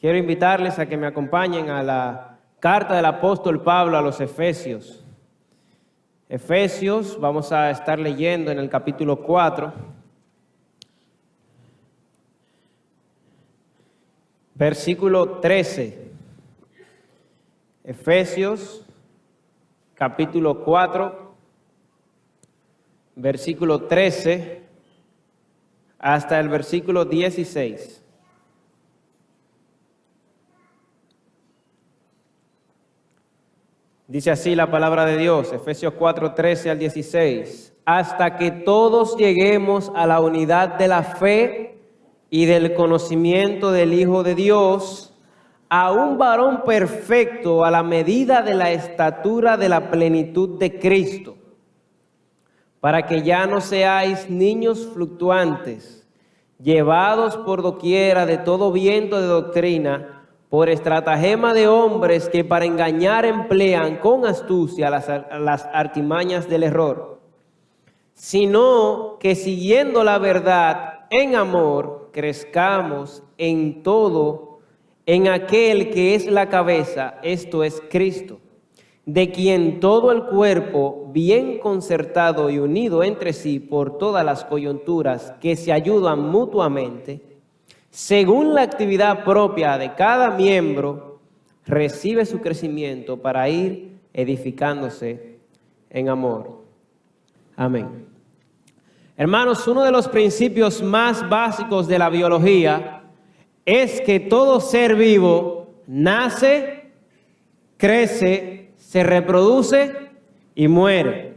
Quiero invitarles a que me acompañen a la carta del apóstol Pablo a los Efesios. Efesios, vamos a estar leyendo en el capítulo 4, versículo 13. Efesios, capítulo 4, versículo 13, hasta el versículo 16. Dice así la palabra de Dios, Efesios 4, 13 al 16. Hasta que todos lleguemos a la unidad de la fe y del conocimiento del Hijo de Dios, a un varón perfecto a la medida de la estatura de la plenitud de Cristo, para que ya no seáis niños fluctuantes, llevados por doquiera de todo viento de doctrina, por estratagema de hombres que para engañar emplean con astucia las artimañas del error, sino que siguiendo la verdad en amor, crezcamos en todo en aquel que es la cabeza, esto es Cristo, de quien todo el cuerpo, bien concertado y unido entre sí por todas las coyunturas que se ayudan mutuamente, según la actividad propia de cada miembro, recibe su crecimiento para ir edificándose en amor. Amén. Hermanos, uno de los principios más básicos de la biología es que todo ser vivo nace, crece, se reproduce y muere.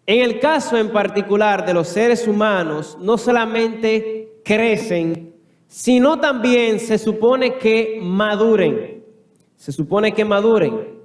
En el caso en particular de los seres humanos, no solamente crecen, sino también se supone que maduren. Se supone que maduren.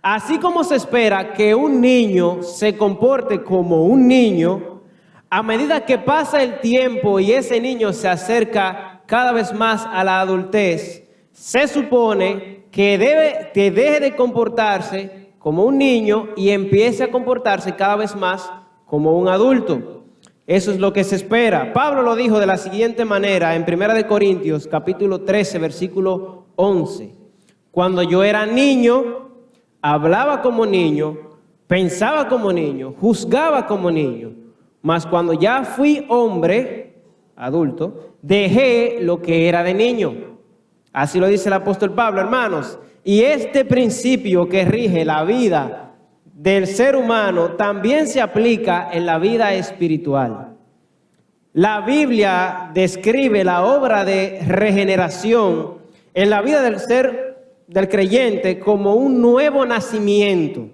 Así como se espera que un niño se comporte como un niño, a medida que pasa el tiempo y ese niño se acerca cada vez más a la adultez, se supone que deje de comportarse como un niño y empiece a comportarse cada vez más como un adulto. Eso es lo que se espera. Pablo lo dijo de la siguiente manera en 1 Corintios, capítulo 13, versículo 11. Cuando yo era niño, hablaba como niño, pensaba como niño, juzgaba como niño. Mas cuando ya fui hombre, adulto, dejé lo que era de niño. Así lo dice el apóstol Pablo, hermanos. Y este principio que rige la vida del ser humano también se aplica en la vida espiritual. La Biblia describe la obra de regeneración en la vida del creyente como un nuevo nacimiento.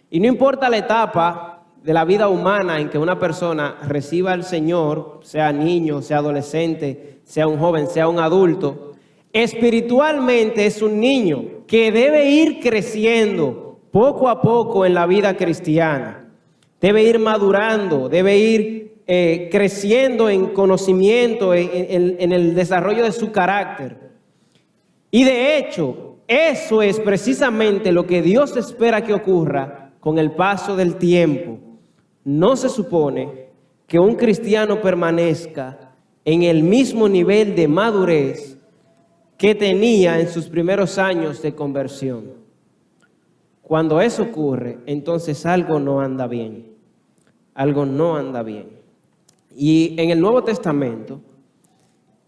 Y no importa la etapa de la vida humana en que una persona reciba al Señor, sea niño, sea adolescente, sea un joven, sea un adulto, espiritualmente es un niño que debe ir creciendo poco a poco en la vida cristiana. Debe ir madurando, debe ir creciendo en conocimiento, en el desarrollo de su carácter. Y de hecho, eso es precisamente lo que Dios espera que ocurra con el paso del tiempo. No se supone que un cristiano permanezca en el mismo nivel de madurez que tenía en sus primeros años de conversión. Cuando eso ocurre, entonces algo no anda bien. Algo no anda bien. Y en el Nuevo Testamento,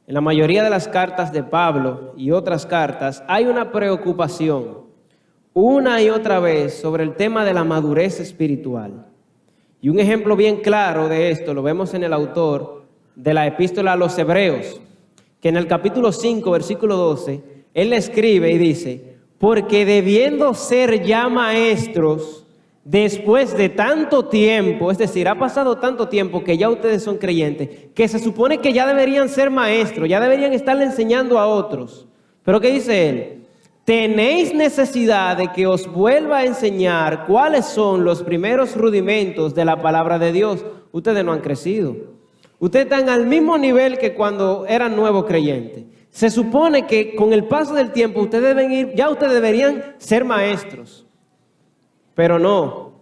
en la mayoría de las cartas de Pablo y otras cartas, hay una preocupación una y otra vez sobre el tema de la madurez espiritual. Y un ejemplo bien claro de esto lo vemos en el autor de la epístola a los Hebreos, que en el capítulo 5, versículo 12, él escribe y dice: porque debiendo ser ya maestros después de tanto tiempo, es decir, ha pasado tanto tiempo que ya ustedes son creyentes, que se supone que ya deberían ser maestros, ya deberían estarle enseñando a otros. Pero ¿qué dice él? Tenéis necesidad de que os vuelva a enseñar cuáles son los primeros rudimentos de la palabra de Dios. Ustedes no han crecido. Ustedes están al mismo nivel que cuando eran nuevos creyentes. Se supone que con el paso del tiempo ustedes deberían ser maestros, pero no.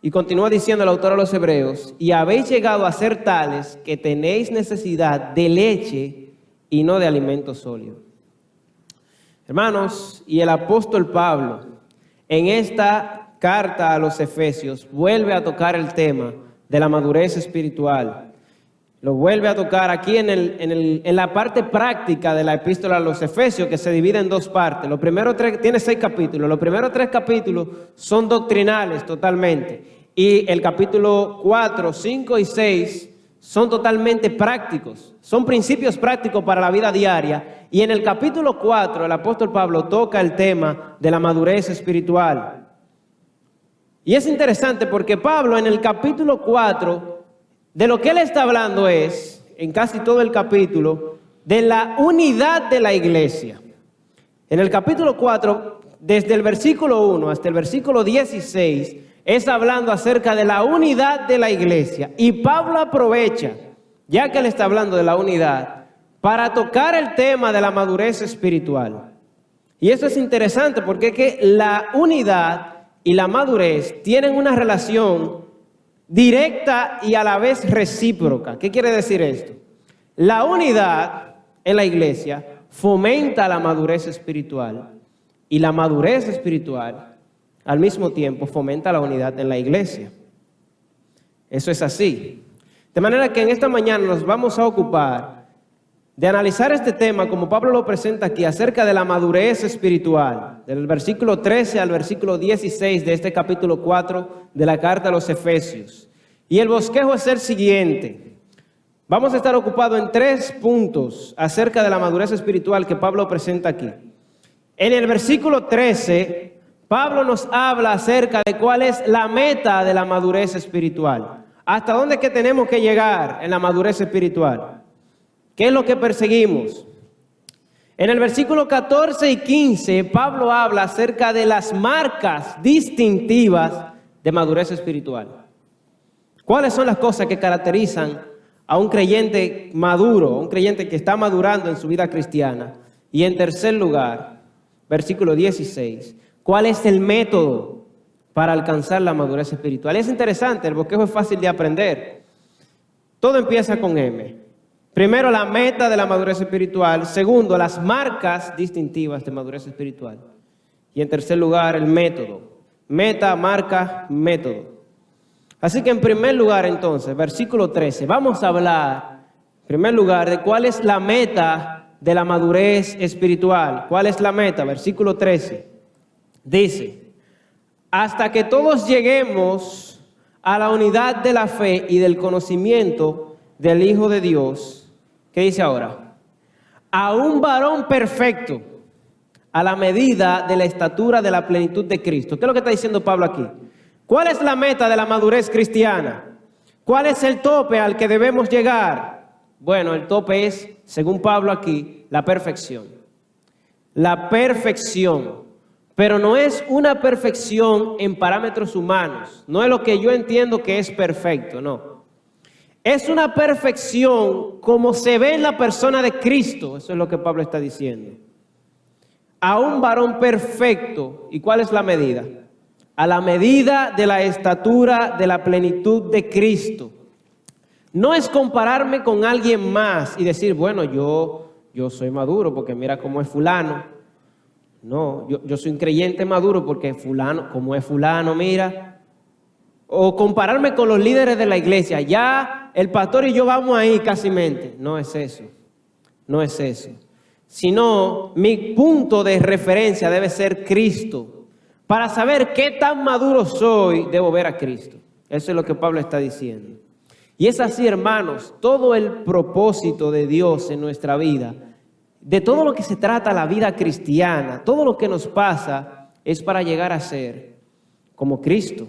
Y continúa diciendo el autor a los Hebreos: y habéis llegado a ser tales que tenéis necesidad de leche y no de alimento sólido. Hermanos, y el apóstol Pablo, en esta carta a los Efesios, vuelve a tocar el tema de la madurez espiritual. Lo vuelve a tocar aquí en la parte práctica de la epístola a los Efesios, que se divide en dos partes. Los primeros tres, tiene 6 capítulos. Los primeros 3 capítulos son doctrinales totalmente. Y el capítulo 4, 5 y 6 son totalmente prácticos. Son principios prácticos para la vida diaria. Y en el capítulo 4, el apóstol Pablo toca el tema de la madurez espiritual. Y es interesante porque Pablo en el capítulo 4, de lo que él está hablando es, en casi todo el capítulo, de la unidad de la iglesia. En el capítulo 4, desde el versículo 1 hasta el versículo 16, es hablando acerca de la unidad de la iglesia. Y Pablo aprovecha, ya que él está hablando de la unidad, para tocar el tema de la madurez espiritual. Y eso es interesante porque es que la unidad y la madurez tienen una relación directa y a la vez recíproca. ¿Qué quiere decir esto? La unidad en la iglesia fomenta la madurez espiritual y la madurez espiritual al mismo tiempo fomenta la unidad en la iglesia. Eso es así. De manera que en esta mañana nos vamos a ocupar de analizar este tema como Pablo lo presenta aquí acerca de la madurez espiritual, del versículo 13 al versículo 16 de este capítulo 4 de la carta a los Efesios. Y el bosquejo es el siguiente. Vamos a estar ocupados en 3 puntos acerca de la madurez espiritual que Pablo presenta aquí. En el versículo 13, Pablo nos habla acerca de cuál es la meta de la madurez espiritual. ¿Hasta dónde es que tenemos que llegar en la madurez espiritual? ¿Qué es lo que perseguimos? En el versículo 14 y 15, Pablo habla acerca de las marcas distintivas de madurez espiritual. ¿Cuáles son las cosas que caracterizan a un creyente maduro, a un creyente que está madurando en su vida cristiana? Y en tercer lugar, versículo 16, ¿cuál es el método para alcanzar la madurez espiritual? Es interesante, el bosquejo es fácil de aprender. Todo empieza con M. Primero, la meta de la madurez espiritual. Segundo, las marcas distintivas de madurez espiritual. Y en tercer lugar, el método. Meta, marca, método. Así que en primer lugar, entonces, versículo 13, vamos a hablar, en primer lugar, de cuál es la meta de la madurez espiritual. ¿Cuál es la meta? Versículo 13. Dice, hasta que todos lleguemos a la unidad de la fe y del conocimiento del Hijo de Dios. ¿Qué dice ahora? A un varón perfecto, a la medida de la estatura de la plenitud de Cristo. ¿Qué es lo que está diciendo Pablo aquí? ¿Cuál es la meta de la madurez cristiana? ¿Cuál es el tope al que debemos llegar? Bueno, el tope es, según Pablo aquí, la perfección. La perfección. Pero no es una perfección en parámetros humanos. No es lo que yo entiendo que es perfecto, no. Es una perfección como se ve en la persona de Cristo. Eso es lo que Pablo está diciendo. A un varón perfecto. ¿Y cuál es la medida? A la medida de la estatura de la plenitud de Cristo. No es compararme con alguien más y decir, bueno, yo soy maduro porque mira cómo es fulano. No, yo soy un creyente maduro porque fulano, como es fulano, mira. O compararme con los líderes de la iglesia. Ya el pastor y yo vamos ahí casi mente. No es eso. No es eso. Sino mi punto de referencia debe ser Cristo. Para saber qué tan maduro soy, debo ver a Cristo. Eso es lo que Pablo está diciendo. Y es así, hermanos, todo el propósito de Dios en nuestra vida, de todo lo que se trata la vida cristiana, todo lo que nos pasa, es para llegar a ser como Cristo.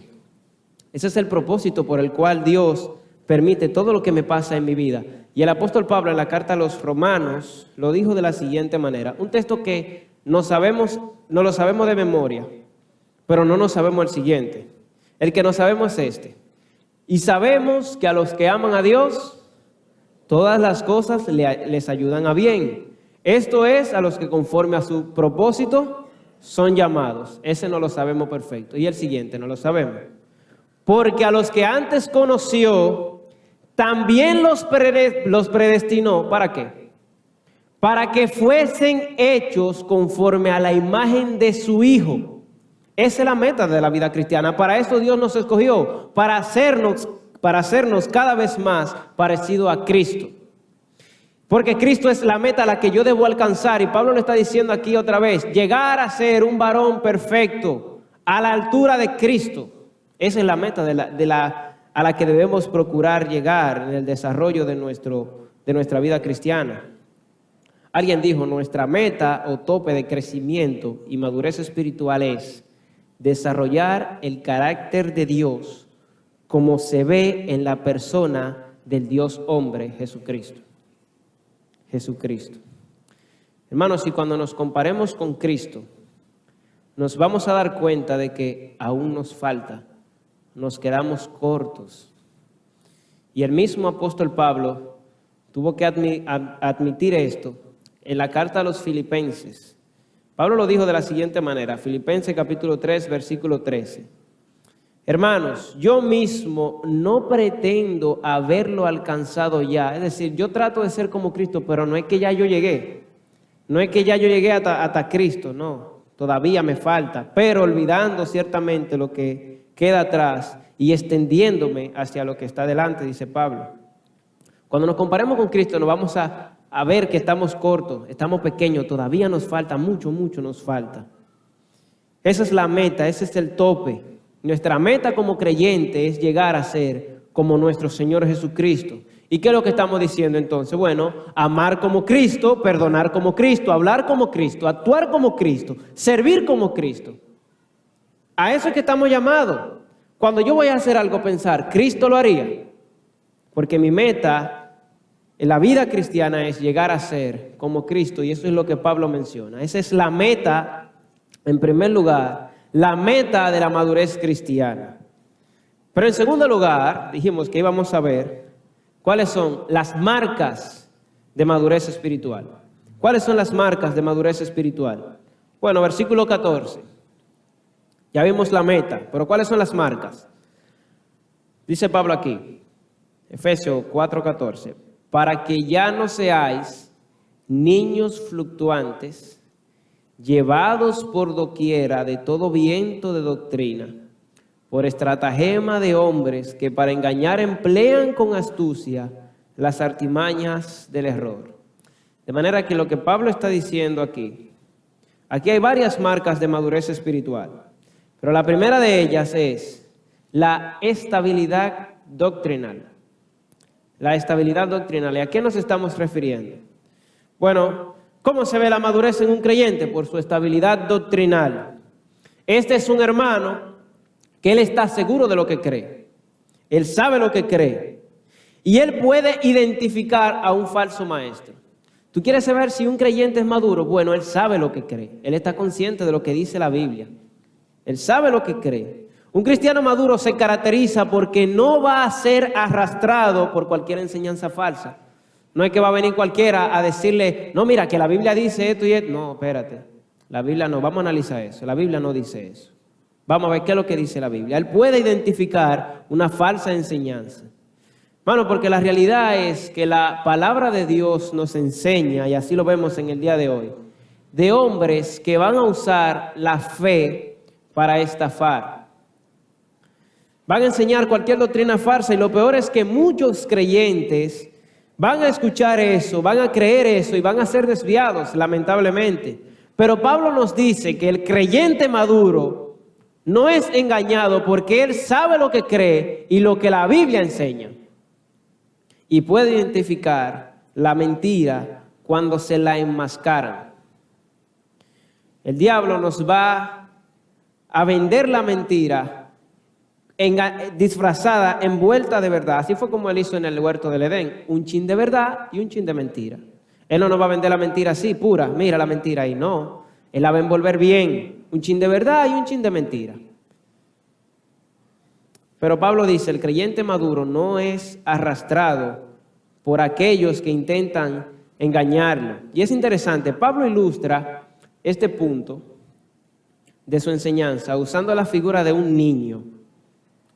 Ese es el propósito por el cual Dios permite todo lo que me pasa en mi vida. Y el apóstol Pablo en la carta a los Romanos lo dijo de la siguiente manera. Un texto que no lo sabemos de memoria, pero no nos sabemos el siguiente. El que no sabemos es este. Y sabemos que a los que aman a Dios, todas las cosas les ayudan a bien. Esto es a los que conforme a su propósito son llamados. Ese no lo sabemos perfecto. Y el siguiente no lo sabemos. Porque a los que antes conoció, también los predestinó. ¿Para qué? para que fuesen hechos conforme a la imagen de su Hijo. Esa es la meta de la vida cristiana. Para eso Dios nos escogió, para hacernos cada vez más parecido a Cristo. Porque Cristo es la meta a la que yo debo alcanzar. Y Pablo lo está diciendo aquí otra vez, llegar a ser un varón perfecto, a la altura de Cristo. Esa es la meta a la que debemos procurar llegar en el desarrollo de nuestra vida cristiana. Alguien dijo, nuestra meta o tope de crecimiento y madurez espiritual es desarrollar el carácter de Dios como se ve en la persona del Dios hombre, Jesucristo. Jesucristo. Hermanos, y cuando nos comparemos con Cristo, nos vamos a dar cuenta de que aún nos falta, nos quedamos cortos. Y el mismo apóstol Pablo tuvo que admitir esto en la carta a los Filipenses. Pablo lo dijo de la siguiente manera, Filipenses capítulo 3, versículo 13. Hermanos, yo mismo no pretendo haberlo alcanzado ya. Es decir, yo trato de ser como Cristo, pero no es que ya yo llegué. No es que ya yo llegué hasta Cristo, no. Todavía me falta, pero olvidando ciertamente lo que queda atrás y extendiéndome hacia lo que está delante, dice Pablo. Cuando nos comparemos con Cristo nos vamos a ver que estamos cortos, estamos pequeños, todavía nos falta, mucho nos falta. Esa es la meta, ese es el tope. Nuestra meta como creyente es llegar a ser como nuestro Señor Jesucristo. ¿Y qué es lo que estamos diciendo entonces? Bueno, amar como Cristo, perdonar como Cristo, hablar como Cristo, actuar como Cristo, servir como Cristo. A eso es que estamos llamados. Cuando yo voy a hacer algo, pensar, Cristo lo haría. Porque mi meta en la vida cristiana es llegar a ser como Cristo, y eso es lo que Pablo menciona. Esa es la meta, en primer lugar, la meta de la madurez cristiana. Pero en segundo lugar, dijimos que íbamos a ver cuáles son las marcas de madurez espiritual. ¿Cuáles son las marcas de madurez espiritual? Bueno, versículo 14. Ya vimos la meta, pero ¿cuáles son las marcas? Dice Pablo aquí, Efesios 4:14, para que ya no seáis niños fluctuantes, llevados por doquiera de todo viento de doctrina, por estratagema de hombres que para engañar emplean con astucia las artimañas del error. De manera que lo que Pablo está diciendo aquí hay varias marcas de madurez espiritual, pero la primera de ellas es la estabilidad doctrinal. La estabilidad doctrinal. ¿Y a qué nos estamos refiriendo? Bueno, ¿cómo se ve la madurez en un creyente? Por su estabilidad doctrinal. Este es un hermano que él está seguro de lo que cree. Él sabe lo que cree. Y él puede identificar a un falso maestro. ¿Tú quieres saber si un creyente es maduro? Bueno, él sabe lo que cree. Él está consciente de lo que dice la Biblia. Él sabe lo que cree. Un cristiano maduro se caracteriza porque no va a ser arrastrado por cualquier enseñanza falsa. No es que va a venir cualquiera a decirle, no, mira, que la Biblia dice esto y esto. No, espérate. La Biblia no, vamos a analizar eso. La Biblia no dice eso. Vamos a ver qué es lo que dice la Biblia. Él puede identificar una falsa enseñanza. Bueno, porque la realidad es que la palabra de Dios nos enseña, y así lo vemos en el día de hoy, de hombres que van a usar la fe para estafar. Van a enseñar cualquier doctrina falsa, y lo peor es que muchos creyentes van a escuchar eso, van a creer eso y van a ser desviados, lamentablemente. Pero Pablo nos dice que el creyente maduro no es engañado porque él sabe lo que cree y lo que la Biblia enseña. Y puede identificar la mentira cuando se la enmascaran. El diablo nos va a vender la mentira disfrazada, envuelta de verdad. Así fue como él hizo en el huerto del Edén, un chin de verdad y un chin de mentira. Él no nos va a vender la mentira así, pura, mira la mentira ahí, no. Él la va a envolver bien, un chin de verdad y un chin de mentira. Pero Pablo dice, el creyente maduro no es arrastrado por aquellos que intentan engañarlo. Y es interesante, Pablo ilustra este punto de su enseñanza usando la figura de un niño.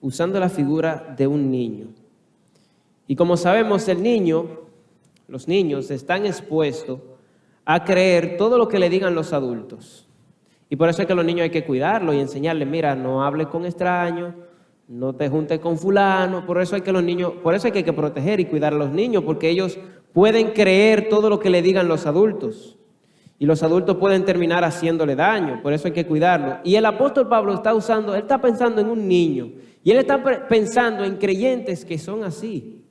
Usando la figura de un niño. Y como sabemos, los niños están expuestos a creer todo lo que le digan los adultos. Y por eso es que los niños hay que cuidarlos y enseñarles, mira, no hables con extraños, no te juntes con fulano. Por eso hay que proteger y cuidar a los niños, porque ellos pueden creer todo lo que le digan los adultos. Y los adultos pueden terminar haciéndole daño, por eso hay que cuidarlo. Y el apóstol Pablo él está pensando en un niño, y él está pensando en creyentes que son así,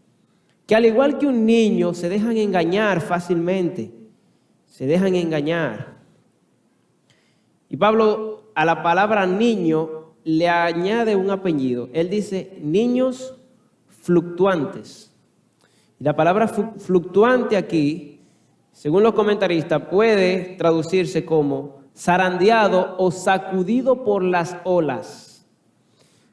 que al igual que un niño se dejan engañar fácilmente, se dejan engañar. Y Pablo a la palabra niño le añade un apellido. Él dice niños fluctuantes. Y la palabra fluctuante aquí, según los comentaristas, puede traducirse como zarandeado o sacudido por las olas.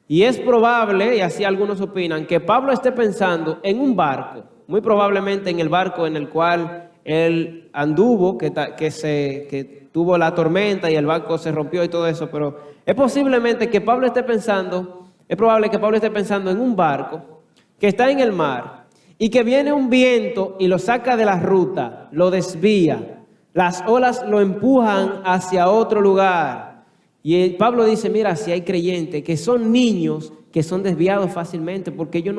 Y es probable, y así algunos opinan, que Pablo esté pensando en un barco, muy probablemente en el barco en el cual él anduvo, que tuvo la tormenta y el barco se rompió y todo eso, pero es probable que Pablo esté pensando en un barco que está en el mar y que viene un viento y lo saca de la ruta, lo desvía, las olas lo empujan hacia otro lugar. Y Pablo dice, mira, si hay creyentes que son niños que son desviados fácilmente porque ellos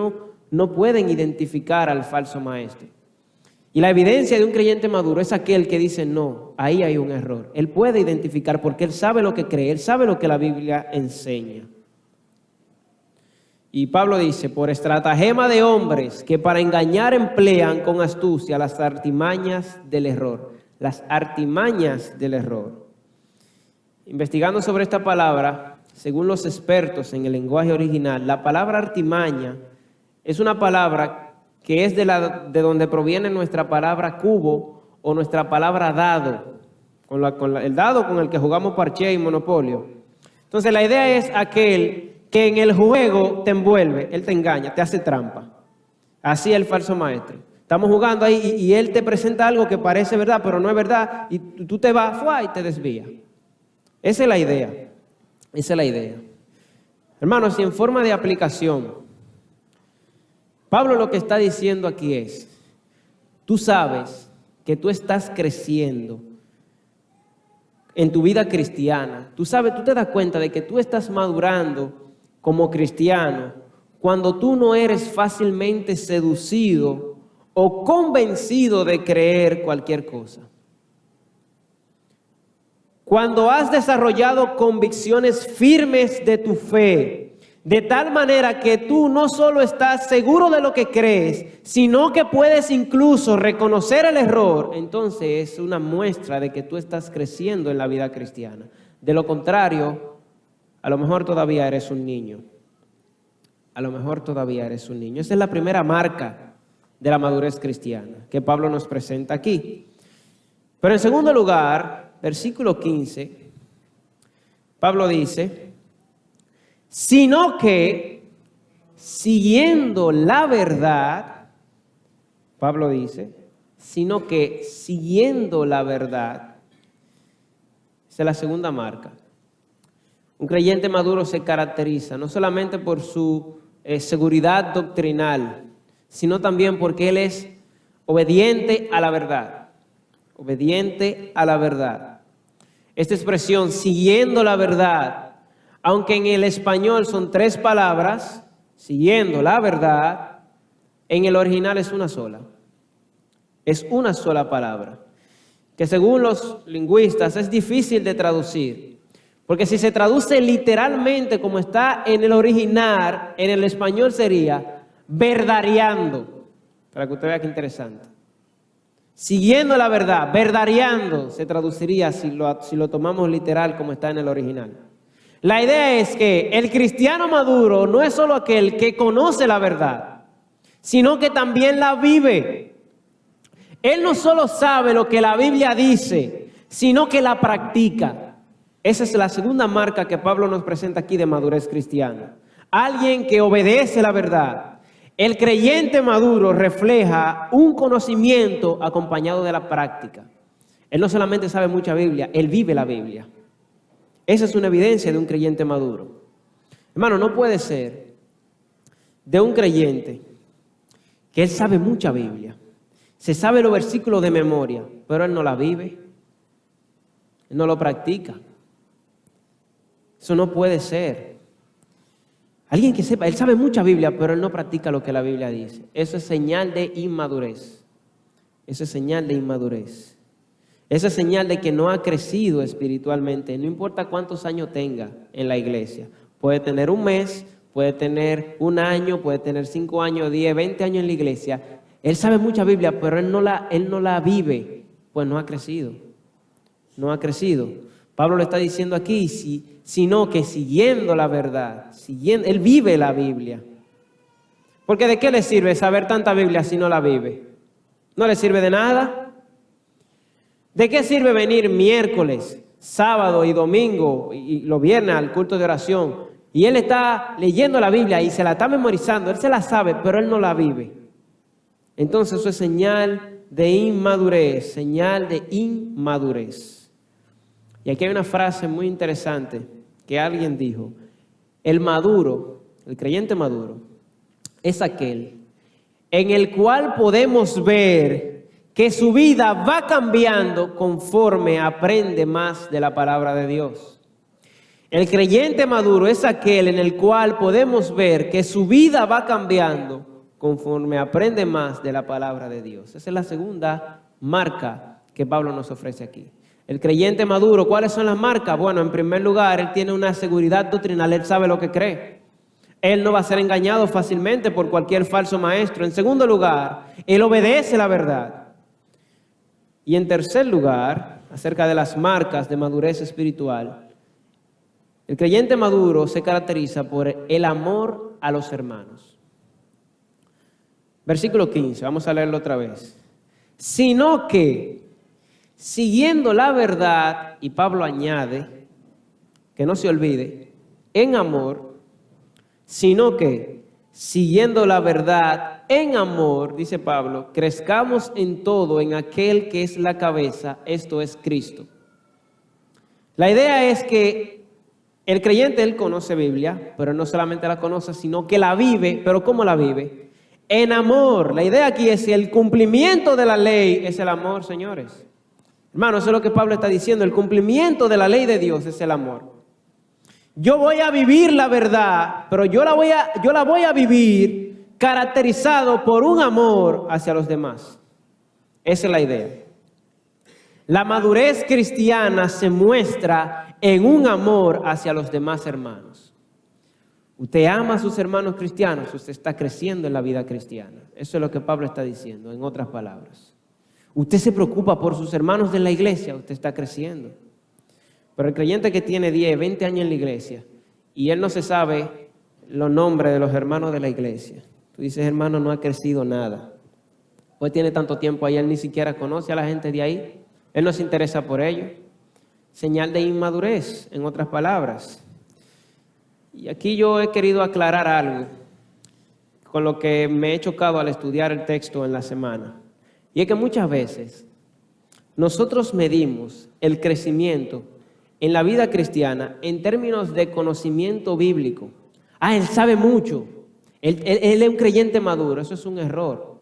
no pueden identificar al falso maestro. Y la evidencia de un creyente maduro es aquel que dice, no, ahí hay un error. Él puede identificar porque él sabe lo que cree, él sabe lo que la Biblia enseña. Y Pablo dice, por estratagema de hombres que para engañar emplean con astucia las artimañas del error. Las artimañas del error. Investigando sobre esta palabra, según los expertos en el lenguaje original, la palabra artimaña es una palabra que es de donde proviene nuestra palabra cubo o nuestra palabra dado, el dado con el que jugamos parché y monopolio. Entonces la idea es aquel que en el juego te envuelve, él te engaña, te hace trampa. Así es el falso maestro. Estamos jugando ahí y él te presenta algo que parece verdad, pero no es verdad, y tú te vas y te desvías. Esa es la idea. Esa es la idea. Hermanos, y en forma de aplicación, Pablo lo que está diciendo aquí es, tú sabes que tú estás creciendo en tu vida cristiana. Tú te das cuenta de que tú estás madurando como cristiano cuando tú no eres fácilmente seducido o convencido de creer cualquier cosa. Cuando has desarrollado convicciones firmes de tu fe, de tal manera que tú no solo estás seguro de lo que crees, sino que puedes incluso reconocer el error, entonces es una muestra de que tú estás creciendo en la vida cristiana. De lo contrario, a lo mejor todavía eres un niño. A lo mejor todavía eres un niño. Esa es la primera marca de la madurez cristiana que Pablo nos presenta aquí. Pero en segundo lugar, versículo 15, Pablo dice, sino que siguiendo la verdad, Pablo dice, sino que siguiendo la verdad, esa es la segunda marca. Un creyente maduro se caracteriza no solamente por su seguridad doctrinal, sino también porque él es obediente a la verdad. Obediente a la verdad. Esta expresión, siguiendo la verdad, aunque en el español son 3 palabras, siguiendo la verdad, en el original es una sola. Es una sola palabra, que según los lingüistas es difícil de traducir, porque si se traduce literalmente como está en el original, en el español sería verdariando, para que usted vea qué interesante. Siguiendo la verdad, verdariando, se traduciría si lo tomamos literal como está en el original. La idea es que el cristiano maduro no es solo aquel que conoce la verdad, sino que también la vive. Él no solo sabe lo que la Biblia dice, sino que la practica. Esa es la segunda marca que Pablo nos presenta aquí de madurez cristiana. Alguien que obedece la verdad. El creyente maduro refleja un conocimiento acompañado de la práctica. Él no solamente sabe mucha Biblia, él vive la Biblia. Esa es una evidencia de un creyente maduro. Hermano, no puede ser de un creyente que él sabe mucha Biblia se sabe los versículos de memoria, pero él no la vive, él no lo practica. Eso no puede ser. Alguien que sepa, él sabe mucha Biblia, pero él no practica lo que la Biblia dice. Eso es señal de inmadurez. Eso es señal de inmadurez. Eso es señal de que no ha crecido espiritualmente. No importa cuántos años tenga en la iglesia. Puede tener un mes, puede tener un año, puede tener 5 años, 10, 20 años en la iglesia. Él sabe mucha Biblia, pero él no la vive. Pues no ha crecido. No ha crecido. Pablo le está diciendo aquí, sino que siguiendo la verdad, él vive la Biblia. Porque ¿de qué le sirve saber tanta Biblia si no la vive? ¿No le sirve de nada? ¿De qué sirve venir miércoles, sábado y domingo y los viernes al culto de oración? Y él está leyendo la Biblia y se la está memorizando, él se la sabe, pero él no la vive. Entonces eso es señal de inmadurez, señal de inmadurez. Y aquí hay una frase muy interesante que alguien dijo: el maduro, el creyente maduro, es aquel en el cual podemos ver que su vida va cambiando conforme aprende más de la palabra de Dios. El creyente maduro es aquel en el cual podemos ver que su vida va cambiando conforme aprende más de la palabra de Dios. Esa es la segunda marca que Pablo nos ofrece aquí. El creyente maduro, ¿cuáles son las marcas? Bueno, en primer lugar, él tiene una seguridad doctrinal, él sabe lo que cree. Él no va a ser engañado fácilmente por cualquier falso maestro. En segundo lugar, él obedece la verdad. Y en tercer lugar, acerca de las marcas de madurez espiritual, el creyente maduro se caracteriza por el amor a los hermanos. Versículo 15, vamos a leerlo otra vez. Sino que, siguiendo la verdad, y Pablo añade, que no se olvide, en amor, sino que, siguiendo la verdad, en amor, dice Pablo, crezcamos en todo en aquel que es la cabeza, esto es Cristo. La idea es que el creyente, él conoce Biblia, pero no solamente la conoce, sino que la vive. ¿Pero cómo la vive? En amor. La idea aquí es que el cumplimiento de la ley es el amor, señores. Hermano, eso es lo que Pablo está diciendo. El cumplimiento de la ley de Dios es el amor. Yo voy a vivir la verdad, pero yo la voy a vivir caracterizado por un amor hacia los demás. Esa es la idea. La madurez cristiana se muestra en un amor hacia los demás hermanos. Usted ama a sus hermanos cristianos, usted está creciendo en la vida cristiana. Eso es lo que Pablo está diciendo, en otras palabras. Usted se preocupa por sus hermanos de la iglesia, usted está creciendo. Pero el creyente que tiene 10, 20 años en la iglesia y él no se sabe los nombres de los hermanos de la iglesia, tú dices, hermano, no ha crecido nada. Pues tiene tanto tiempo ahí, él ni siquiera conoce a la gente de ahí, él no se interesa por ellos. Señal de inmadurez, en otras palabras. Y aquí yo he querido aclarar algo con lo que me he chocado al estudiar el texto en la semana. Y es que muchas veces nosotros medimos el crecimiento en la vida cristiana en términos de conocimiento bíblico. Él sabe mucho. Él es un creyente maduro. Eso es un error.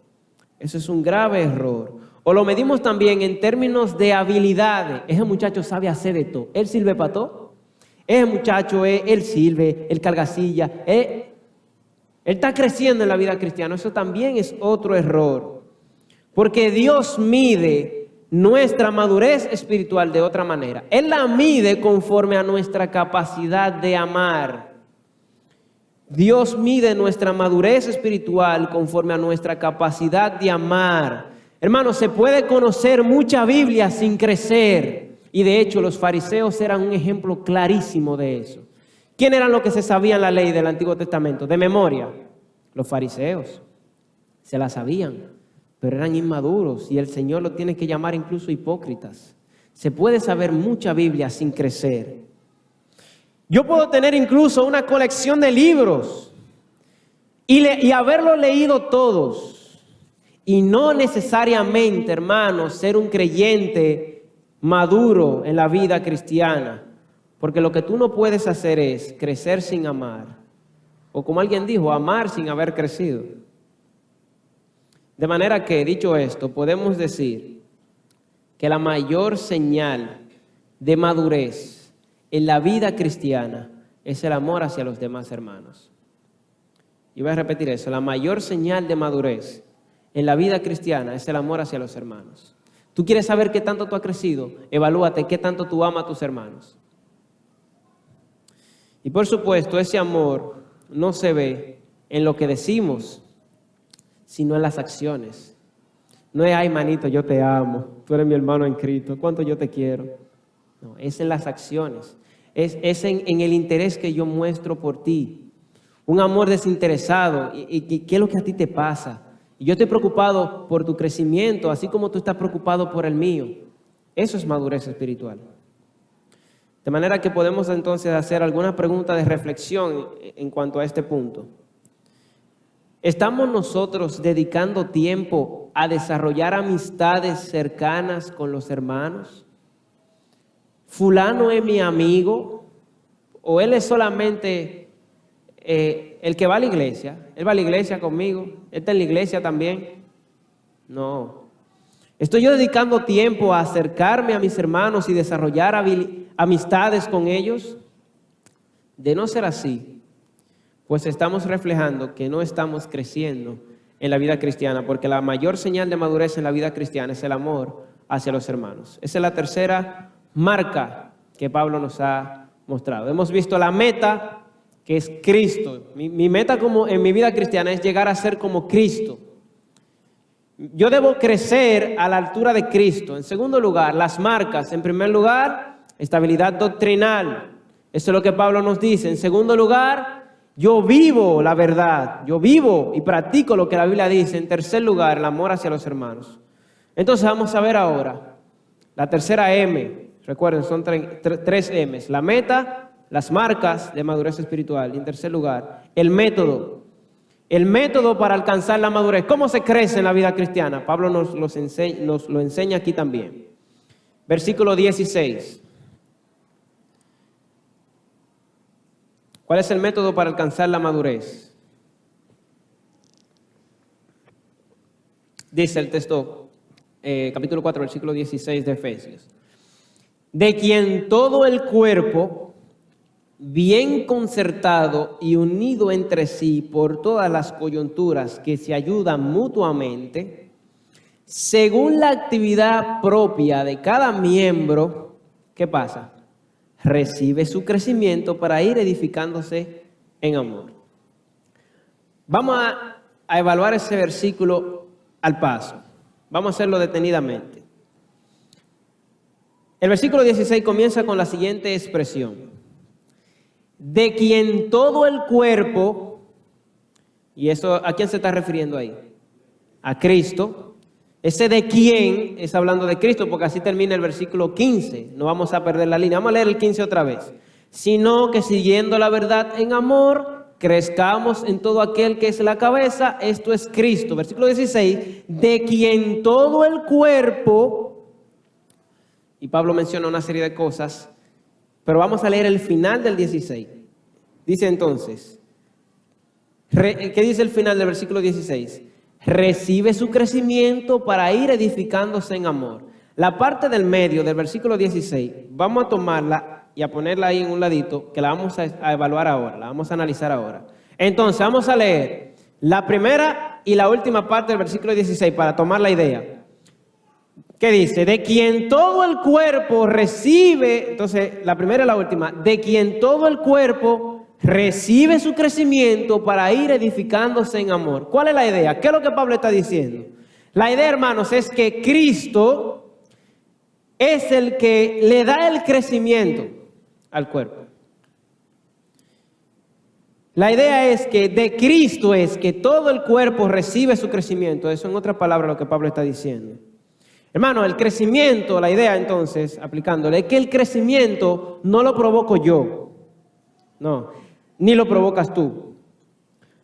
Eso es un grave error. O lo medimos también en términos de habilidades. Ese muchacho sabe hacer de todo. Él sirve para todo. Ese muchacho, él sirve, él carga silla. Él está creciendo en la vida cristiana. Eso también es otro error. Porque Dios mide nuestra madurez espiritual de otra manera. Él la mide conforme a nuestra capacidad de amar. Dios mide nuestra madurez espiritual conforme a nuestra capacidad de amar. Hermanos, se puede conocer mucha Biblia sin crecer. Y de hecho, los fariseos eran un ejemplo clarísimo de eso. ¿Quién eran los que se sabían la ley del Antiguo Testamento? De memoria. Los fariseos. Se la sabían, pero eran inmaduros. Y el Señor lo tiene que llamar incluso hipócritas. Se puede saber mucha Biblia sin crecer. Yo puedo tener incluso una colección de libros y haberlo leído todos. Y no necesariamente, hermanos, ser un creyente maduro en la vida cristiana. Porque lo que tú no puedes hacer es crecer sin amar. O como alguien dijo, amar sin haber crecido. De manera que, dicho esto, podemos decir que la mayor señal de madurez en la vida cristiana es el amor hacia los demás hermanos. Y voy a repetir eso, la mayor señal de madurez en la vida cristiana es el amor hacia los hermanos. ¿Tú quieres saber qué tanto tú has crecido? Evalúate qué tanto tú amas a tus hermanos. Y por supuesto, ese amor no se ve en lo que decimos, sino en las acciones. No es, ay, manito, yo te amo, tú eres mi hermano en Cristo, cuánto yo te quiero. No, es en las acciones, es en el interés que yo muestro por ti. Un amor desinteresado. ¿Y qué es lo que a ti te pasa? Y yo estoy preocupado por tu crecimiento, así como tú estás preocupado por el mío. Eso es madurez espiritual. De manera que podemos entonces hacer algunas preguntas de reflexión en cuanto a este punto. ¿Estamos nosotros dedicando tiempo a desarrollar amistades cercanas con los hermanos? ¿Fulano es mi amigo? ¿O él es solamente el que va a la iglesia? ¿Él va a la iglesia conmigo? ¿Él está en la iglesia también? No. ¿Estoy yo dedicando tiempo a acercarme a mis hermanos y desarrollar amistades con ellos? De no ser así, pues estamos reflejando que no estamos creciendo en la vida cristiana, porque la mayor señal de madurez en la vida cristiana es el amor hacia los hermanos. Esa es la tercera marca que Pablo nos ha mostrado. Hemos visto la meta, que es Cristo. Mi meta como en mi vida cristiana es llegar a ser como Cristo. Yo debo crecer a la altura de Cristo. En segundo lugar, las marcas. En primer lugar, estabilidad doctrinal. Eso es lo que Pablo nos dice. En segundo lugar, yo vivo la verdad. Yo vivo y practico lo que la Biblia dice. En tercer lugar, el amor hacia los hermanos. Entonces vamos a ver ahora la tercera M. Recuerden, son tres M's. La meta, las marcas de madurez espiritual. Y en tercer lugar, el método. El método para alcanzar la madurez. ¿Cómo se crece en la vida cristiana? Pablo nos lo enseña aquí también. Versículo 16. ¿Cuál es el método para alcanzar la madurez? Dice el texto, capítulo 4, versículo 16 de Efesios. De quien todo el cuerpo, bien concertado y unido entre sí por todas las coyunturas que se ayudan mutuamente, según la actividad propia de cada miembro, ¿qué pasa? Recibe su crecimiento para ir edificándose en amor. Vamos a evaluar ese versículo al paso. Vamos a hacerlo detenidamente. El versículo 16 comienza con la siguiente expresión. De quien todo el cuerpo, y eso, ¿a quién se está refiriendo ahí? A Cristo. Ese de quien es hablando de Cristo, porque así termina el versículo 15. No vamos a perder la línea. Vamos a leer el 15 otra vez. Sino que siguiendo la verdad en amor, crezcamos en todo aquel que es la cabeza, esto es Cristo. Versículo 16, de quien todo el cuerpo, y Pablo menciona una serie de cosas, pero vamos a leer el final del 16. Dice entonces, ¿qué dice el final del versículo 16? Recibe su crecimiento para ir edificándose en amor. La parte del medio del versículo 16, vamos a tomarla y a ponerla ahí en un ladito, que la vamos a evaluar ahora, la vamos a analizar ahora. Entonces, vamos a leer la primera y la última parte del versículo 16 para tomar la idea. ¿Qué dice? De quien todo el cuerpo recibe, entonces la primera y la última, de quien todo el cuerpo recibe su crecimiento para ir edificándose en amor. ¿Cuál es la idea? ¿Qué es lo que Pablo está diciendo? La idea, hermanos, es que Cristo es el que le da el crecimiento al cuerpo. La idea es que de Cristo es que todo el cuerpo recibe su crecimiento. Eso en otras palabras lo que Pablo está diciendo. Hermano, el crecimiento, la idea entonces, aplicándole, es que el crecimiento no lo provoco yo, no, ni lo provocas tú.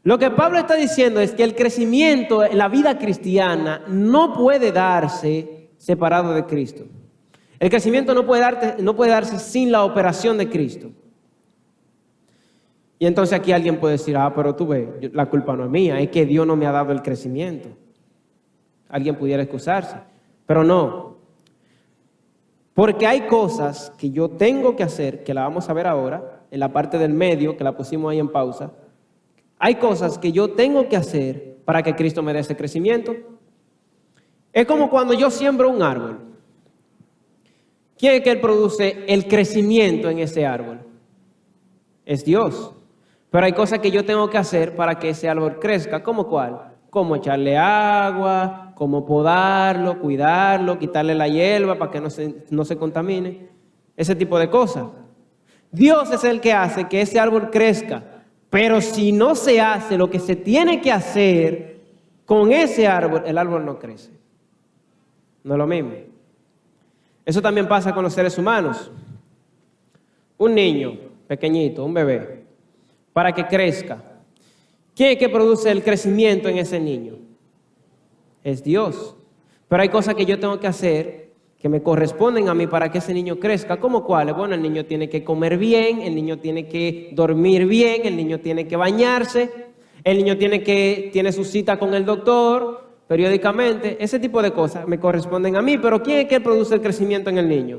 Lo que Pablo está diciendo es que el crecimiento en la vida cristiana no puede darse separado de Cristo. El crecimiento no puede darse sin la operación de Cristo. Y entonces aquí alguien puede decir, pero tú ves, la culpa no es mía, es que Dios no me ha dado el crecimiento. alguien pudiera excusarse, pero no. Porque hay cosas que yo tengo que hacer, que la vamos a ver ahora, en la parte del medio, que la pusimos ahí en pausa. Hay cosas que yo tengo que hacer para que Cristo me dé ese crecimiento. Es como cuando yo siembro un árbol. ¿Quién es que Él produce el crecimiento en ese árbol? Es Dios. Pero hay cosas que yo tengo que hacer para que ese árbol crezca. ¿Cómo cuál? Como echarle agua, como podarlo, cuidarlo, quitarle la hierba para que no se contamine. Ese tipo de cosas. Dios es el que hace que ese árbol crezca. Pero si no se hace lo que se tiene que hacer con ese árbol, el árbol no crece. No es lo mismo. Eso también pasa con los seres humanos. Un niño pequeñito, un bebé, para que crezca, ¿quién es que produce el crecimiento en ese niño? Es Dios. Pero hay cosas que yo tengo que hacer que me corresponden a mí para que ese niño crezca. ¿Cómo cuáles? Bueno, el niño tiene que comer bien, el niño tiene que dormir bien, el niño tiene que bañarse, el niño tiene su cita con el doctor periódicamente. Ese tipo de cosas me corresponden a mí. Pero ¿quién es que produce el crecimiento en el niño?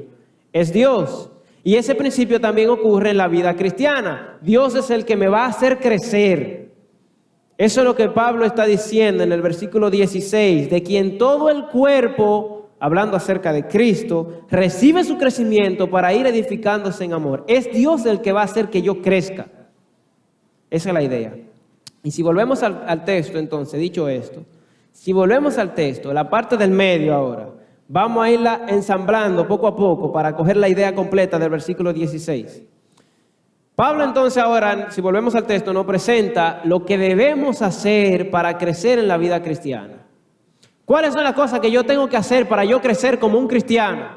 Es Dios. Y ese principio también ocurre en la vida cristiana. Dios es el que me va a hacer crecer. Eso es lo que Pablo está diciendo en el versículo 16, de quien todo el cuerpo, hablando acerca de Cristo, recibe su crecimiento para ir edificándose en amor. Es Dios el que va a hacer que yo crezca. Esa es la idea. Y si volvemos al texto, entonces, dicho esto, si volvemos al texto, la parte del medio ahora, vamos a irla ensamblando poco a poco para coger la idea completa del versículo 16. Pablo entonces ahora, si volvemos al texto, nos presenta lo que debemos hacer para crecer en la vida cristiana. ¿Cuáles son las cosas que yo tengo que hacer para yo crecer como un cristiano?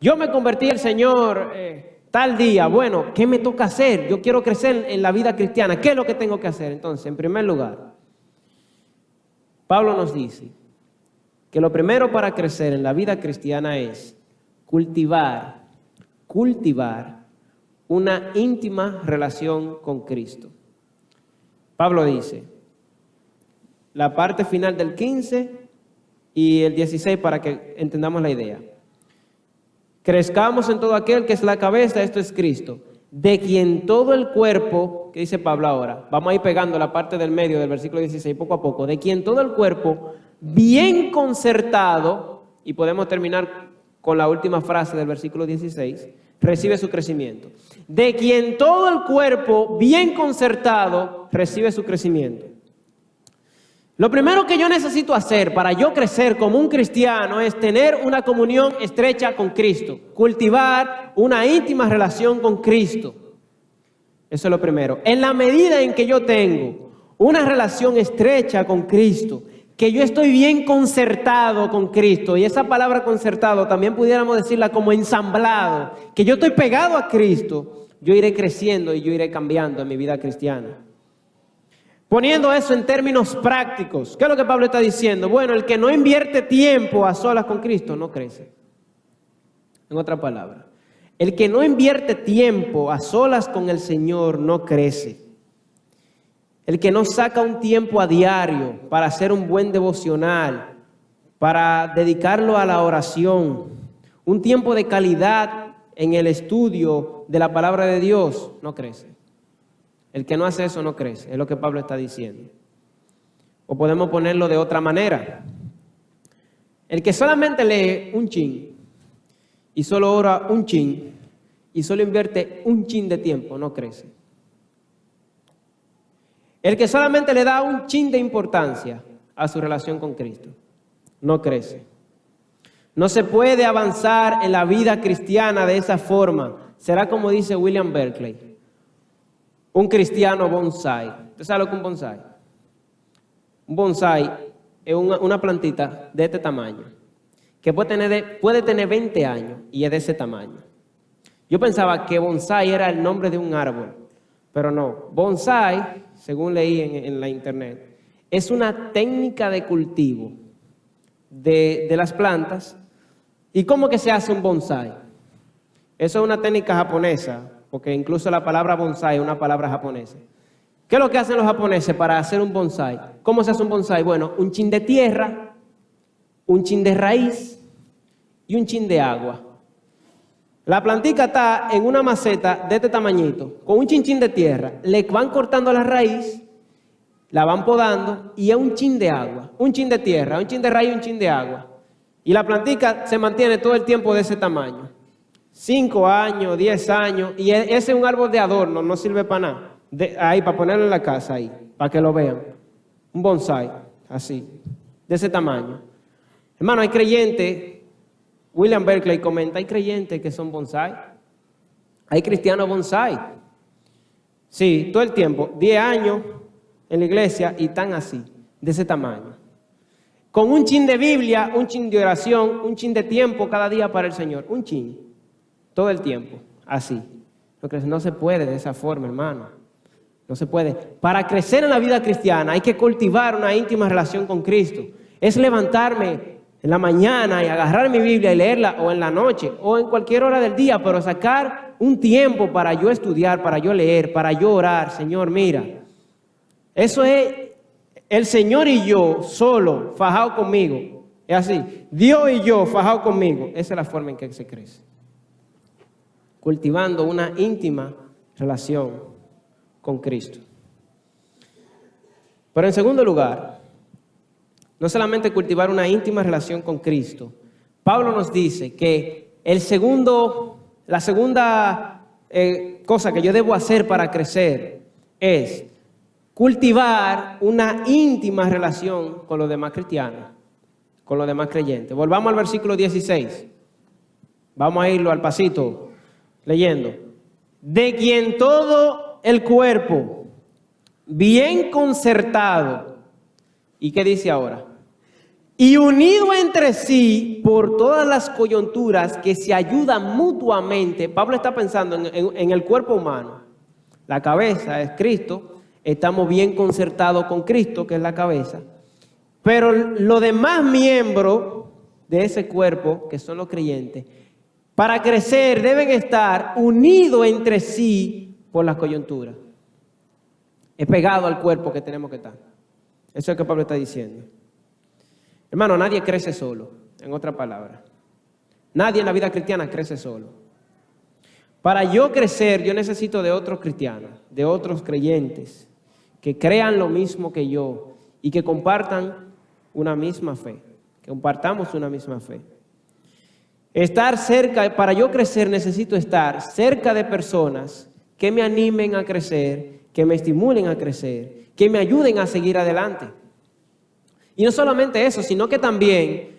Yo me convertí al Señor tal día. Bueno, ¿qué me toca hacer? Yo quiero crecer en la vida cristiana. ¿Qué es lo que tengo que hacer? Entonces, en primer lugar, Pablo nos dice que lo primero para crecer en la vida cristiana es cultivar una íntima relación con Cristo. Pablo dice, la parte final del 15 y el 16 para que entendamos la idea. Crezcamos en todo aquel que es la cabeza, esto es Cristo, de quien todo el cuerpo, que dice Pablo ahora, vamos a ir pegando la parte del medio del versículo 16 poco a poco, de quien todo el cuerpo bien concertado, y podemos terminar con la última frase del versículo 16, recibe su crecimiento. De quien todo el cuerpo bien concertado recibe su crecimiento. Lo primero que yo necesito hacer para yo crecer como un cristiano es tener una comunión estrecha con Cristo, cultivar una íntima relación con Cristo. Eso es lo primero. En la medida en que yo tengo una relación estrecha con Cristo, que yo estoy bien concertado con Cristo, y esa palabra concertado también pudiéramos decirla como ensamblado, que yo estoy pegado a Cristo, yo iré creciendo y yo iré cambiando en mi vida cristiana. Poniendo eso en términos prácticos, ¿qué es lo que Pablo está diciendo? Bueno, el que no invierte tiempo a solas con Cristo no crece. En otra palabra, el que no invierte tiempo a solas con el Señor no crece. El que no saca un tiempo a diario para hacer un buen devocional, para dedicarlo a la oración, un tiempo de calidad en el estudio de la palabra de Dios, no crece. El que no hace eso no crece, es lo que Pablo está diciendo. O podemos ponerlo de otra manera. El que solamente lee un chin y solo ora un chin y solo invierte un chin de tiempo, no crece. El que solamente le da un chin de importancia a su relación con Cristo, no crece. No se puede avanzar en la vida cristiana de esa forma. Será como dice William Berkeley, un cristiano bonsai. ¿Usted sabe lo que es un bonsai? Un bonsai es una plantita de este tamaño, que puede tener 20 años y es de ese tamaño. Yo pensaba que bonsai era el nombre de un árbol, pero no. Bonsai, según leí en la internet, es una técnica de cultivo de las plantas. ¿Y cómo que se hace un bonsai? Eso es una técnica japonesa, porque incluso la palabra bonsai es una palabra japonesa. ¿Qué es lo que hacen los japoneses para hacer un bonsai? ¿Cómo se hace un bonsai? Bueno, un chin de tierra un chin de raíz y un chin de agua. La plantica está en una maceta de este tamañito, con un chinchín de tierra. Le van cortando la raíz, la van podando y es un chin de agua, un chin de tierra, un chin de raíz y un chin de agua. Y la plantica se mantiene todo el tiempo de ese tamaño. 5 años, 10 años, y ese es un árbol de adorno, no sirve para nada. Ahí, para ponerlo en la casa, ahí, para que lo vean. Un bonsai, así, de ese tamaño. Hermano, hay creyentes, William Berkeley comenta, hay creyentes que son bonsai. Hay cristianos bonsai. Sí, todo el tiempo, 10 años en la iglesia y están así, de ese tamaño. Con un chin de Biblia, un chin de oración, un chin de tiempo cada día para el Señor. Un chin, todo el tiempo, así. Porque no se puede de esa forma, hermano. No se puede. Para crecer en la vida cristiana hay que cultivar una íntima relación con Cristo. Es levantarme en la mañana y agarrar mi Biblia y leerla, o en la noche, o en cualquier hora del día, pero sacar un tiempo para yo estudiar, para yo leer, para yo orar. Señor, mira, eso es el Señor y yo solo, fajado conmigo. Es así, Dios y yo fajado conmigo. Esa es la forma en que se crece. Cultivando una íntima relación con Cristo. Pero en segundo lugar, no solamente cultivar una íntima relación con Cristo, Pablo nos dice que la segunda cosa que yo debo hacer para crecer es cultivar una íntima relación con los demás cristianos, con los demás creyentes. Volvamos al versículo 16. Vamos a irlo al pasito leyendo. De quien todo el cuerpo, bien concertado, ¿y qué dice ahora? Y unido entre sí por todas las coyunturas que se ayudan mutuamente. Pablo está pensando en el cuerpo humano. La cabeza es Cristo. Estamos bien concertados con Cristo, que es la cabeza. Pero los demás miembros de ese cuerpo, que son los creyentes, para crecer deben estar unidos entre sí por las coyunturas. Es pegado al cuerpo que tenemos que estar. Eso es lo que Pablo está diciendo. Hermano, nadie crece solo, en otras palabras. Nadie en la vida cristiana crece solo. Para yo crecer, yo necesito de otros cristianos, de otros creyentes, que crean lo mismo que yo y que compartan una misma fe, que compartamos una misma fe. Estar cerca, para yo crecer necesito estar cerca de personas que me animen a crecer, que me estimulen a crecer, que me ayuden a seguir adelante. Y no solamente eso, sino que también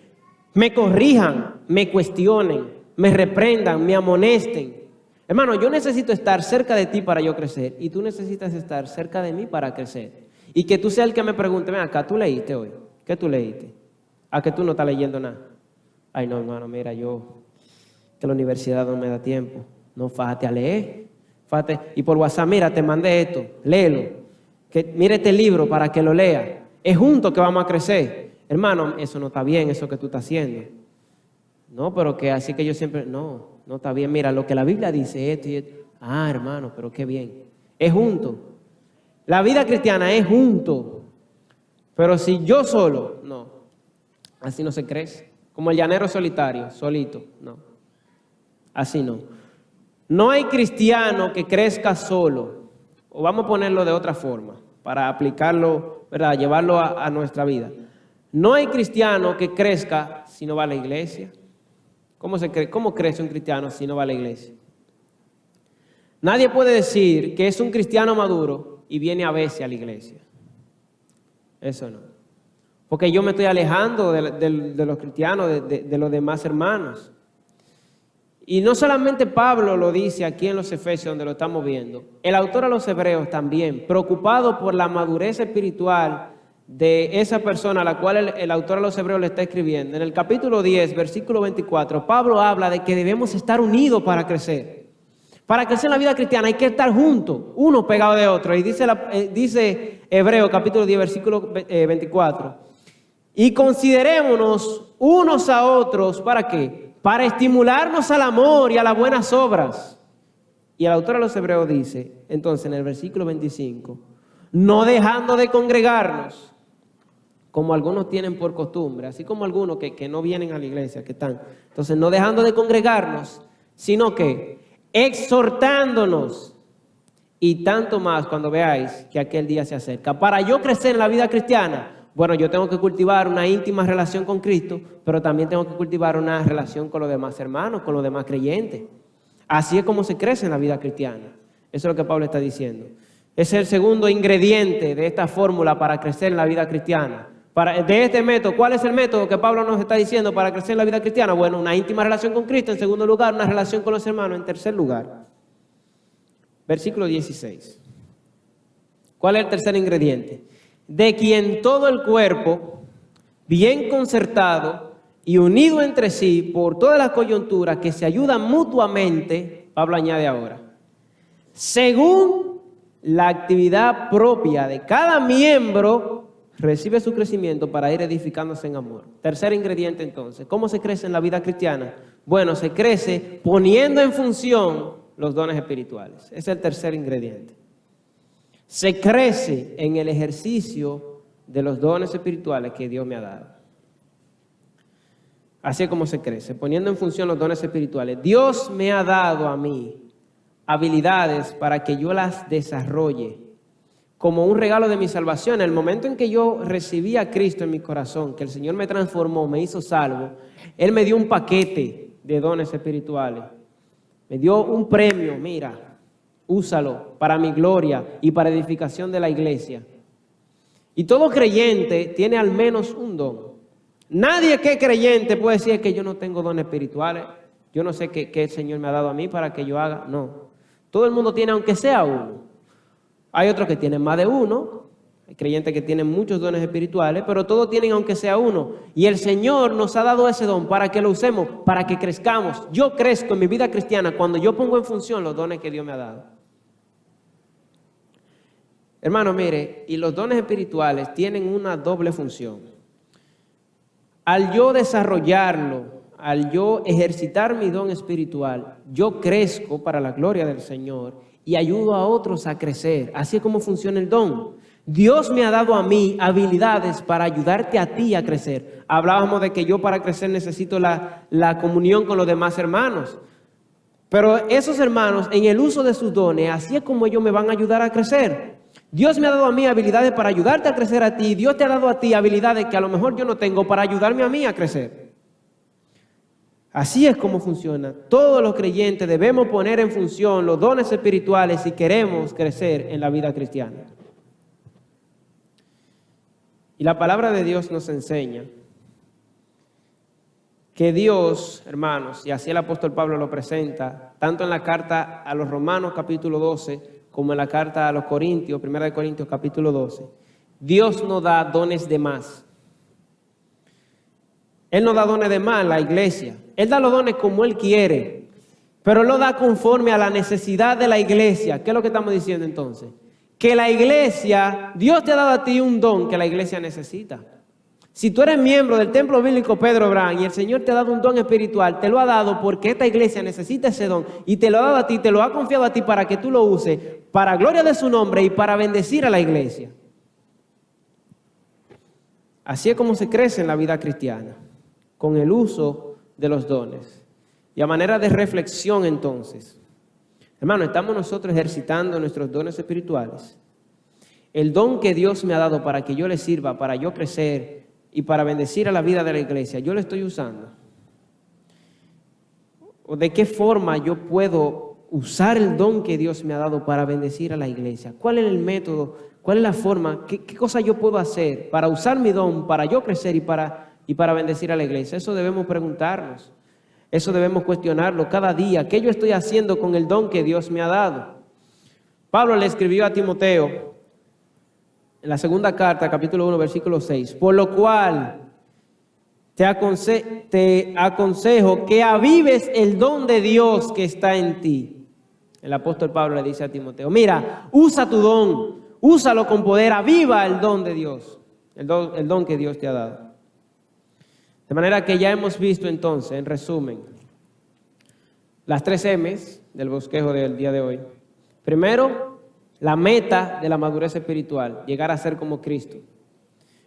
me corrijan, me cuestionen, me reprendan, me amonesten. Hermano, yo necesito estar cerca de ti para yo crecer y tú necesitas estar cerca de mí para crecer. Y que tú seas el que me pregunte, ven acá, ¿tú leíste hoy? ¿Qué tú leíste? ¿A que tú no estás leyendo nada? Ay, no, hermano, mira, que la universidad no me da tiempo. No, fájate a leer. Fájate. Y por WhatsApp, mira, te mandé esto, léelo. Mira este libro para que lo lea. Es juntos que vamos a crecer. Hermano, eso no está bien, eso que tú estás haciendo. No, pero que así que yo siempre, no está bien. Mira, lo que la Biblia dice esto y esto. Ah, hermano, pero qué bien. Es junto. La vida cristiana es junto. Pero si yo solo, no. Así no se crece. Como el llanero solitario, solito, no. Así no. No hay cristiano que crezca solo. O vamos a ponerlo de otra forma, para aplicarlo, ¿verdad? Llevarlo a nuestra vida. No hay cristiano que crezca si no va a la iglesia. ¿Cómo crece un cristiano si no va a la iglesia? Nadie puede decir que es un cristiano maduro y viene a veces a la iglesia. Eso no. Porque yo me estoy alejando de los cristianos, de los demás hermanos. Y no solamente Pablo lo dice aquí en los Efesios, donde lo estamos viendo. El autor a los Hebreos también, preocupado por la madurez espiritual de esa persona a la cual el autor a los Hebreos le está escribiendo. En el capítulo 10, versículo 24, Pablo habla de que debemos estar unidos para crecer. Para crecer en la vida cristiana hay que estar juntos, uno pegado de otro. Y dice Hebreo, capítulo 10, versículo 24. Y considerémonos unos a otros, ¿para qué? Para estimularnos al amor y a las buenas obras. Y el autor a los Hebreos dice, entonces en el versículo 25, no dejando de congregarnos, como algunos tienen por costumbre, así como algunos que no vienen a la iglesia, que están. Entonces, no dejando de congregarnos, sino que exhortándonos, y tanto más cuando veáis que aquel día se acerca. Para yo crecer en la vida cristiana, bueno, yo tengo que cultivar una íntima relación con Cristo, pero también tengo que cultivar una relación con los demás hermanos, con los demás creyentes. Así es como se crece en la vida cristiana. Eso es lo que Pablo está diciendo. Ese es el segundo ingrediente de esta fórmula para crecer en la vida cristiana. De este método, ¿cuál es el método que Pablo nos está diciendo para crecer en la vida cristiana? Bueno, una íntima relación con Cristo. En segundo lugar, una relación con los hermanos. En tercer lugar, versículo 16. ¿Cuál es el tercer ingrediente? De quien todo el cuerpo, bien concertado y unido entre sí por todas las coyunturas que se ayudan mutuamente, Pablo añade ahora, según la actividad propia de cada miembro, recibe su crecimiento para ir edificándose en amor. Tercer ingrediente entonces, ¿cómo se crece en la vida cristiana? Bueno, se crece poniendo en función los dones espirituales. Ese es el tercer ingrediente. Se crece en el ejercicio de los dones espirituales que Dios me ha dado. Así es como se crece, poniendo en función los dones espirituales. Dios me ha dado a mí habilidades para que yo las desarrolle como un regalo de mi salvación. En el momento en que yo recibí a Cristo en mi corazón, que el Señor me transformó, me hizo salvo, Él me dio un paquete de dones espirituales. Me dio un premio, mira, úsalo para mi gloria y para edificación de la iglesia. Y todo creyente tiene al menos un don. Nadie que es creyente puede decir que yo no tengo dones espirituales, yo no sé qué el Señor me ha dado a mí para que yo haga. No, todo el mundo tiene aunque sea uno. Hay otros que tienen más de uno, hay creyentes que tienen muchos dones espirituales, pero todos tienen aunque sea uno. Y el Señor nos ha dado ese don para que lo usemos, para que crezcamos. Yo crezco en mi vida cristiana cuando yo pongo en función los dones que Dios me ha dado. Hermano, mire, y los dones espirituales tienen una doble función. Al yo desarrollarlo, al yo ejercitar mi don espiritual, yo crezco para la gloria del Señor y ayudo a otros a crecer. Así es como funciona el don. Dios me ha dado a mí habilidades para ayudarte a ti a crecer. Hablábamos de que yo para crecer necesito la comunión con los demás hermanos. Pero esos hermanos, en el uso de sus dones, así es como ellos me van a ayudar a crecer. Dios me ha dado a mí habilidades para ayudarte a crecer a ti. Dios te ha dado a ti habilidades que a lo mejor yo no tengo para ayudarme a mí a crecer. Así es como funciona. Todos los creyentes debemos poner en función los dones espirituales si queremos crecer en la vida cristiana. Y la palabra de Dios nos enseña que Dios, hermanos, y así el apóstol Pablo lo presenta, tanto en la carta a los Romanos capítulo 12, como en la carta a los Corintios, 1 Corintios capítulo 12, Dios nos da dones de más. Él no da dones de más en la iglesia. Él da los dones como Él quiere, pero Él lo da conforme a la necesidad de la iglesia. ¿Qué es lo que estamos diciendo entonces? Que la iglesia, Dios te ha dado a ti un don que la iglesia necesita. Si tú eres miembro del Templo Bíblico Pedro Brand y el Señor te ha dado un don espiritual, te lo ha dado porque esta iglesia necesita ese don y te lo ha dado a ti, te lo ha confiado a ti para que tú lo uses para gloria de su nombre y para bendecir a la iglesia. Así es como se crece en la vida cristiana, con el uso de los dones. Y a manera de reflexión entonces, hermano, ¿estamos nosotros ejercitando nuestros dones espirituales? El don que Dios me ha dado para que yo le sirva, para yo crecer y para bendecir a la vida de la iglesia, ¿yo lo estoy usando? ¿O de qué forma yo puedo usar el don que Dios me ha dado para bendecir a la iglesia? ¿Cuál es el método? ¿Cuál es la forma? ¿Qué cosa yo puedo hacer para usar mi don, para yo crecer y para bendecir a la iglesia? Eso debemos preguntarnos. Eso debemos cuestionarlo cada día. ¿Qué yo estoy haciendo con el don que Dios me ha dado? Pablo le escribió a Timoteo en la segunda carta, capítulo 1, versículo 6. Por lo cual te aconsejo que avives el don de Dios que está en ti. El apóstol Pablo le dice a Timoteo, mira, usa tu don, úsalo con poder, aviva el don de Dios, el don que Dios te ha dado. De manera que ya hemos visto entonces, en resumen, las 3 M's del bosquejo del día de hoy. Primero, la meta de la madurez espiritual, llegar a ser como Cristo.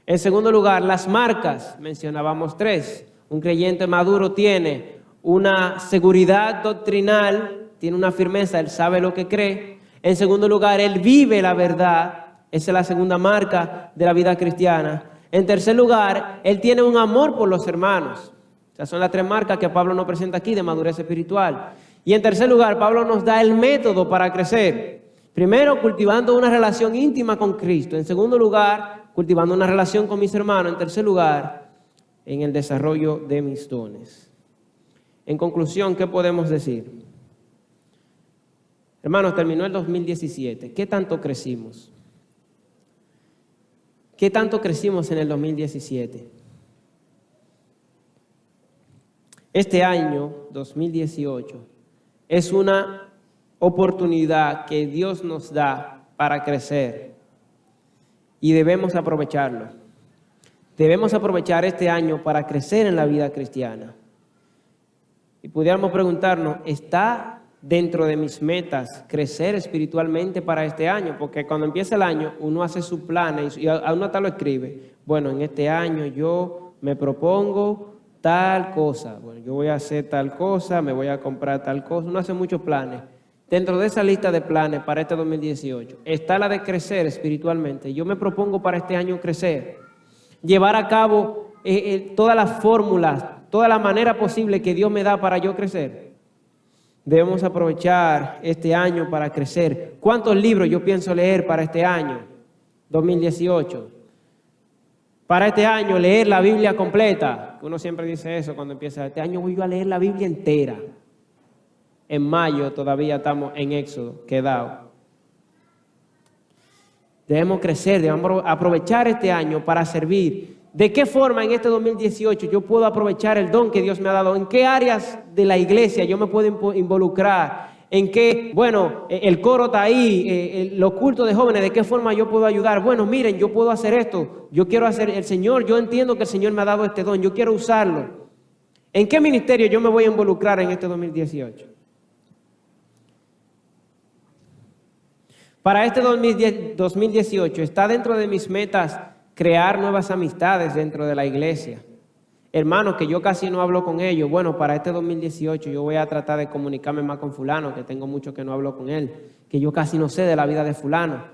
En segundo lugar, las marcas. Mencionábamos 3. Un creyente maduro tiene una seguridad doctrinal, tiene una firmeza, él sabe lo que cree. En segundo lugar, él vive la verdad. Esa es la segunda marca de la vida cristiana. En tercer lugar, él tiene un amor por los hermanos. Esas son las 3 marcas que Pablo nos presenta aquí de madurez espiritual. Y en tercer lugar, Pablo nos da el método para crecer. Primero, cultivando una relación íntima con Cristo. En segundo lugar, cultivando una relación con mis hermanos. En tercer lugar, en el desarrollo de mis dones. En conclusión, ¿qué podemos decir? Hermanos, terminó el 2017. ¿Qué tanto crecimos? ¿Qué tanto crecimos en el 2017? Este año, 2018, es una oportunidad que Dios nos da para crecer y debemos aprovecharlo. Debemos aprovechar este año para crecer en la vida cristiana. Y pudiéramos preguntarnos, ¿está dentro de mis metas crecer espiritualmente para este año? Porque cuando empieza el año, uno hace sus planes y a uno hasta lo escribe. Bueno, en este año yo me propongo tal cosa. Bueno, yo voy a hacer tal cosa, me voy a comprar tal cosa. Uno hace muchos planes. Dentro de esa lista de planes para este 2018 está la de crecer espiritualmente. Yo me propongo para este año crecer, llevar a cabo todas las fórmulas, toda la manera posible que Dios me da para yo crecer. Debemos aprovechar este año para crecer. ¿Cuántos libros yo pienso leer para este año 2018? Para este año leer la Biblia completa. Uno siempre dice eso cuando empieza. Este año voy yo a leer la Biblia entera. En mayo todavía estamos en Éxodo, quedado. Debemos crecer, debemos aprovechar este año para servir. ¿De qué forma en este 2018 yo puedo aprovechar el don que Dios me ha dado? ¿En qué áreas de la iglesia yo me puedo involucrar? ¿En qué, bueno, el coro está ahí, los cultos de jóvenes, de qué forma yo puedo ayudar? Bueno, miren, yo puedo hacer esto, yo quiero hacer el Señor, yo entiendo que el Señor me ha dado este don, yo quiero usarlo. ¿En qué ministerio yo me voy a involucrar en este 2018? Para este 2018 está dentro de mis metas crear nuevas amistades dentro de la iglesia. Hermanos que yo casi no hablo con ellos. Bueno, para este 2018 yo voy a tratar de comunicarme más con fulano, que tengo mucho que no hablo con él, que yo casi no sé de la vida de fulano.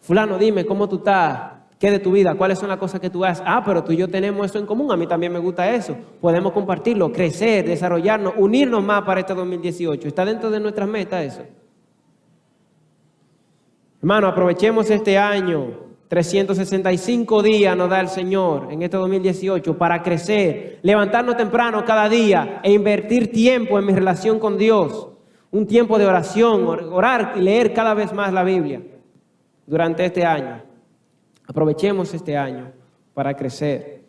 Fulano, dime, ¿cómo tú estás? ¿Qué de tu vida? ¿Cuáles son las cosas que tú haces? Ah, pero tú y yo tenemos eso en común. A mí también me gusta eso. Podemos compartirlo, crecer, desarrollarnos, unirnos más para este 2018. ¿Está dentro de nuestras metas eso? Hermano, aprovechemos este año. 365 días nos da el Señor en este 2018 para crecer, levantarnos temprano cada día e invertir tiempo en mi relación con Dios. Un tiempo de oración, orar y leer cada vez más la Biblia durante este año. Aprovechemos este año para crecer.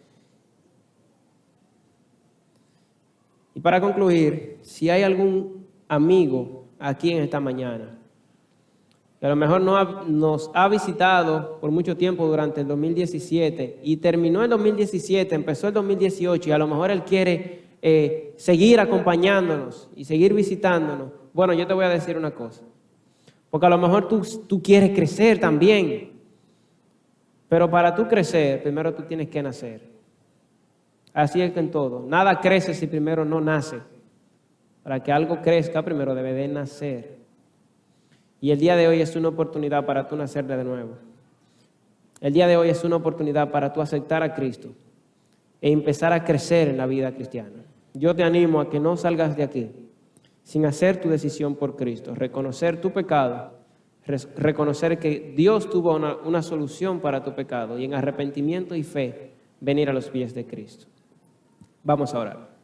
Y para concluir, si hay algún amigo aquí en esta mañana que a lo mejor nos ha visitado por mucho tiempo durante el 2017 y terminó el 2017, empezó el 2018 y a lo mejor él quiere seguir acompañándonos y seguir visitándonos, bueno, yo te voy a decir una cosa, porque a lo mejor tú quieres crecer también, pero para tú crecer, primero tú tienes que nacer. Así es que en todo, nada crece si primero no nace. Para que algo crezca, primero debe de nacer. Y el día de hoy es una oportunidad para tú nacer de nuevo. El día de hoy es una oportunidad para tú aceptar a Cristo e empezar a crecer en la vida cristiana. Yo te animo a que no salgas de aquí sin hacer tu decisión por Cristo, reconocer tu pecado, reconocer que Dios tuvo una solución para tu pecado y en arrepentimiento y fe venir a los pies de Cristo. Vamos a orar.